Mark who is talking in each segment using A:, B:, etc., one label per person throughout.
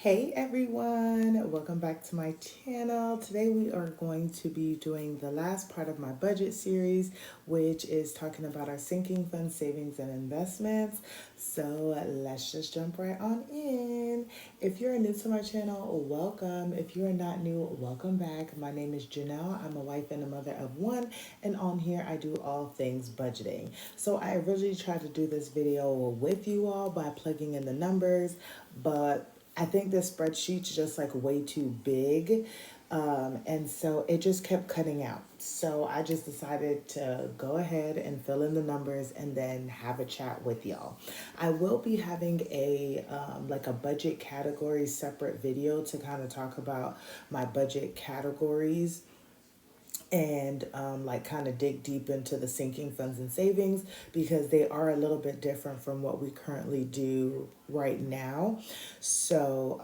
A: Hey everyone, welcome back to my channel. Today we are going to be doing the last part of my budget series, which is talking about our sinking fund savings and investments. So let's just jump right on in. If you're new to my channel, welcome. If you're not new, welcome back. My name is Janelle. I'm a wife and a mother of one, and on here I do all things budgeting. So I originally tried to do this video with you all by plugging in the numbers, but I think this spreadsheet's just like way too big. And so it just kept cutting out. So I just decided to go ahead and fill in the numbers and then have a chat with y'all. I will be having a like a budget category separate video to kind of talk about my budget categories and like kind of dig deep into the sinking funds and savings because they are a little bit different from what we currently do right now. So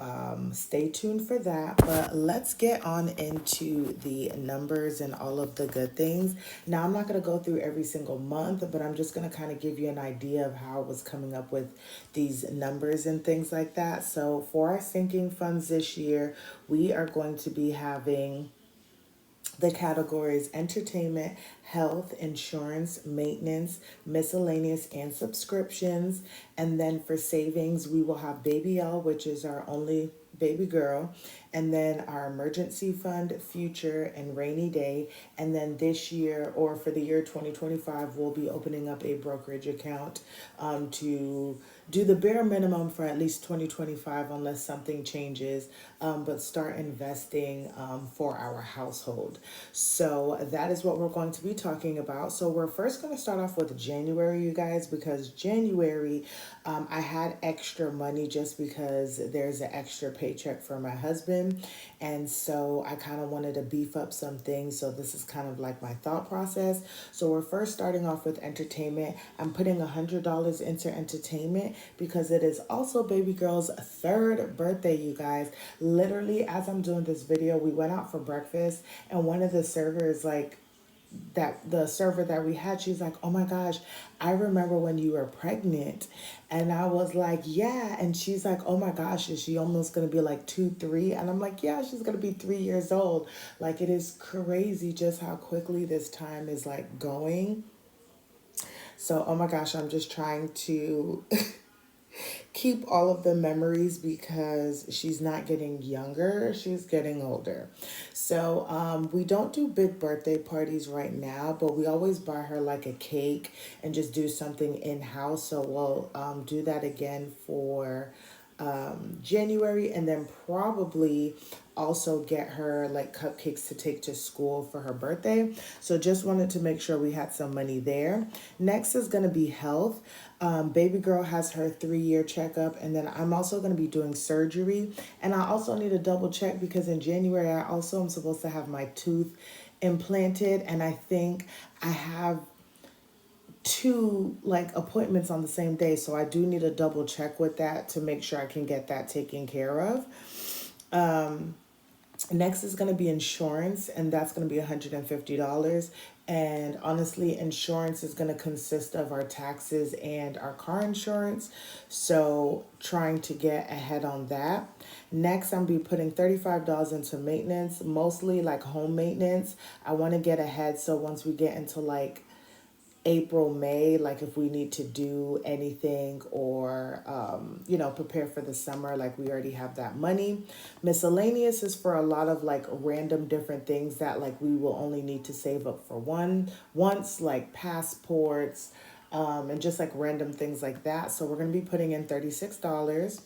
A: stay tuned for that. But let's get on into the numbers and all of the good things. Now, I'm not going to go through every single month, but I'm just going to kind of give you an idea of how I was coming up with these numbers and things like that. So for our sinking funds this year, we are going to be having the categories entertainment, health, insurance, maintenance, miscellaneous, and subscriptions. And then for savings, we will have Baby L, which is our only baby girl, and then our emergency fund, future, and rainy day. And then this year, or for the year 2025, we'll be opening up a brokerage account to do the bare minimum for at least 2025 unless something changes, but start investing for our household. So that is what we're going to be talking about. So we're first going to start off with January, you guys, because January I had extra money just because there's an extra paycheck for my husband. And so I kind of wanted to beef up some things. So this is kind of like my thought process. So we're first starting off with entertainment. I'm putting $100 into entertainment because it is also baby girl's third birthday, you guys. Literally, as I'm doing this video, we went out for breakfast and one of the servers that the server that we had, she's like, oh my gosh, I remember when you were pregnant. And I was like, yeah. And she's like, oh my gosh, is she almost gonna be like 2, 3? And I'm like, yeah, she's gonna be 3 years old. Like, it is crazy just how quickly this time is like going. So oh my gosh, I'm just trying to keep all of the memories because she's not getting younger, she's getting older. So we don't do big birthday parties right now, but we always buy her like a cake and just do something in-house. So we'll do that again for January, and then probably also get her like cupcakes to take to school for her birthday. So just wanted to make sure we had some money there. Next is going to be health. Baby girl has her 3-year checkup, and then I'm also going to be doing surgery. And I also need to double check because in January I also am supposed to have my tooth implanted, and I think I have two like appointments on the same day, so I do need to double check with that to make sure I can get that taken care of. Next is going to be insurance, and that's going to be $150. And honestly, insurance is going to consist of our taxes and our car insurance. So trying to get ahead on that. Next, I'm going to be putting $35 into maintenance, mostly like home maintenance. I want to get ahead so once we get into like April, May, like if we need to do anything or, prepare for the summer, like we already have that money. Miscellaneous is for a lot of like random different things that like we will only need to save up for once, like passports, and just like random things like that. So we're going to be putting in $36.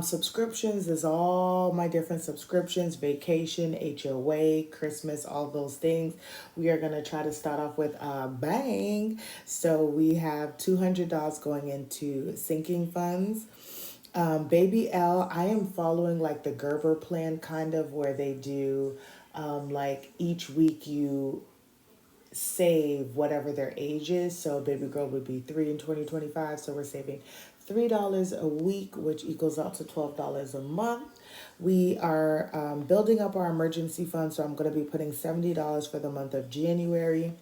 A: Subscriptions is all my different subscriptions, vacation, HOA, Christmas, all those things. We are going to try to start off with a bang. So we have $200 going into sinking funds. Baby L, I am following like the Gerber plan kind of where they do like each week you save whatever their age is. So baby girl would be 3 in 2025. So we're saving $3 a week, which equals out to $12 a month. We are building up our emergency fund. So I'm going to be putting $70 for the month of January.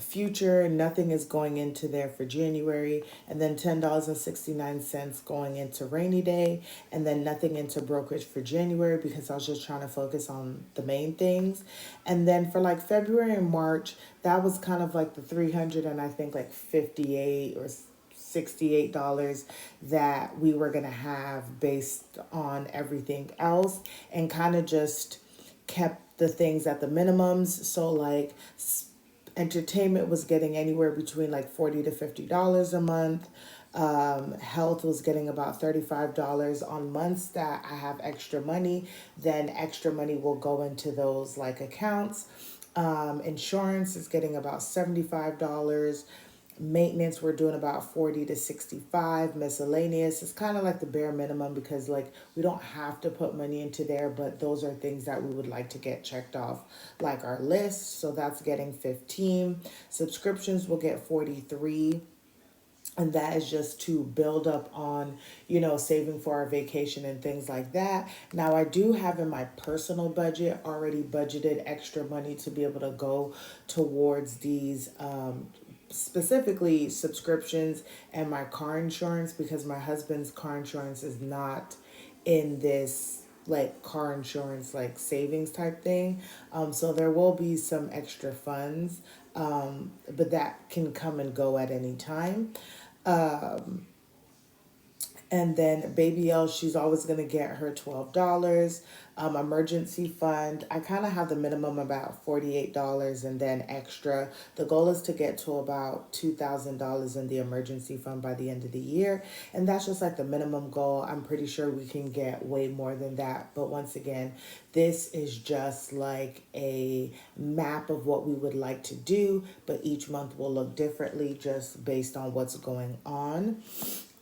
A: Future, nothing is going into there for January, and then $10.69 going into rainy day, and then nothing into brokerage for January because I was just trying to focus on the main things. And then for like February and March, that was kind of like the 300 and I think like 58 or $68 that we were gonna have based on everything else, and kind of just kept the things at the minimums. So like entertainment was getting anywhere between like $40 to $50 a month. Health was getting about $35 on months that I have extra money. Then extra money will go into those like accounts. Insurance is getting about $75. Maintenance we're doing about 40 to 65. Miscellaneous is kind of like the bare minimum because like we don't have to put money into there, but those are things that we would like to get checked off like our list. So that's getting 15. Subscriptions will get 43, and that is just to build up on, saving for our vacation and things like that. Now I do have in my personal budget already budgeted extra money to be able to go towards these specifically subscriptions and my car insurance, because my husband's car insurance is not in this like car insurance like savings type thing. So there will be some extra funds, but that can come and go at any time. And then Baby L, she's always going to get her $12. Emergency fund, I kind of have the minimum about $48 and then extra. The goal is to get to about $2,000 in the emergency fund by the end of the year. And that's just like the minimum goal. I'm pretty sure we can get way more than that. But once again, this is just like a map of what we would like to do, but each month will look differently just based on what's going on.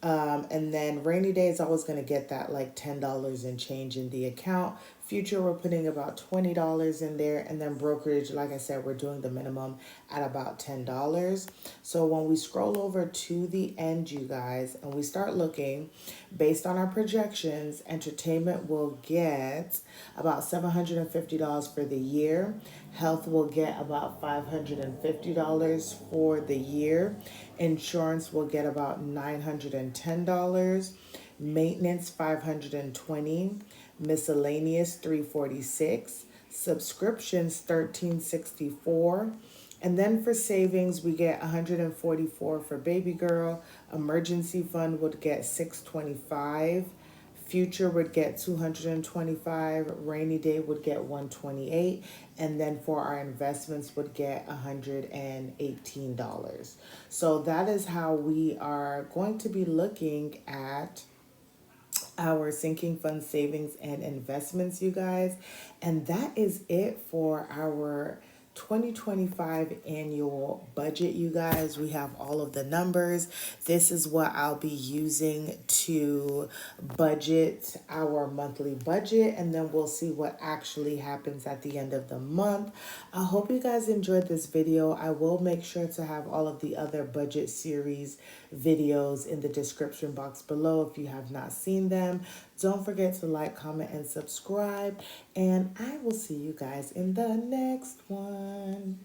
A: And then rainy day is always going to get that like $10 and change in the account. Future, we're putting about $20 in there. And then brokerage, like I said, we're doing the minimum at about $10. So when we scroll over to the end, you guys, and we start looking based on our projections, entertainment will get about $750 for the year. Health will get about $550 for the year. Insurance will get about $910. Maintenance $520. Miscellaneous $346. Subscriptions $1364. And then for savings, we get $144 for baby girl. Emergency fund would get $625. Future would get $225. Rainy day would get $128. And then for our investments would get $118. So that is how we are going to be looking at our sinking fund savings and investments, you guys. And that is it for our 2025 annual budget, you guys. We have all of the numbers. This is what I'll be using to budget our monthly budget, and then we'll see what actually happens at the end of the month. I hope you guys enjoyed this video. I will make sure to have all of the other budget series videos in the description box below if you have not seen them. Don't forget to like, comment, and subscribe. And I will see you guys in the next one.